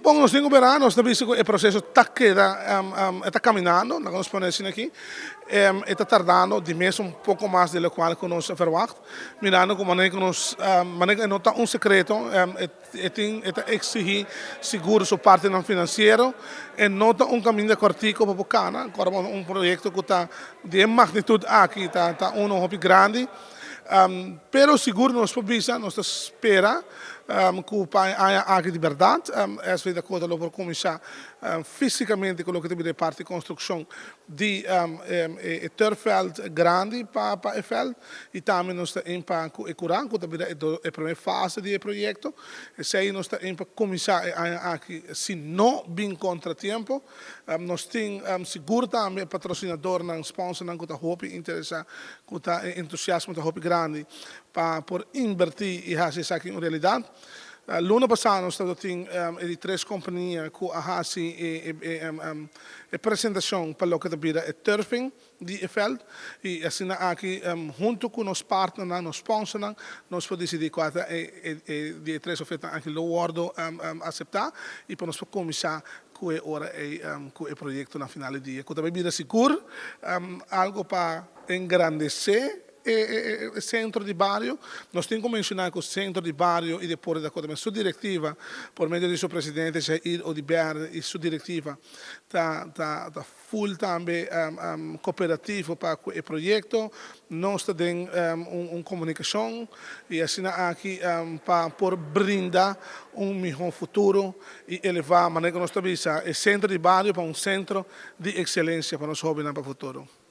Bom, nós temos verão, nós também o processo está caminhando, nós podemos aqui, está tardando de mês pouco mais do que nós verwacht. Mirando como maneira que nós, maneira não está secreto, está exigir seguro sua parte não financeiro e não está caminho cortico para Bocana, agora projeto que está de magnitude aqui, está hobby grande. Pero seguro nós precisa, nós espera que o pai haja aqui de verdade, é feita coisa para começar fisicamente com o que tem parte de construção de turfveld grande para o veld e também nós temos para o curar, que também é a primeira fase do projeto, e se aí nós temos para começar aqui, se não bem contratempo, nós temos seguro também patrocinador, não sponsor, não que está hope interessa, que está entusiasmo, está hope grande para por invertir e fazer isso aqui em realidade. L'anno passato nós temos de três companhias que fazem a apresentação para o que é turfing de veld e assim aqui junto com os partners, os sponsors, nós podemos decidir qual é de três ofertas aqui o acordo aceitar e para nós começar com o projeto na final do dia. Que também vira seguro, algo para engrandecer o centro de bairro. Nós temos que mencionar que o centro de bairro e depois da sua diretiva, por meio do seu presidente, Jair Odiber, e sua diretiva, está full também cooperativo para o projeto. Nós temos uma comunicação e assim aqui para por brindar melhor futuro e elevar a maneira que nós estamos o centro de bairro para centro de excelência para nós jovens para o futuro.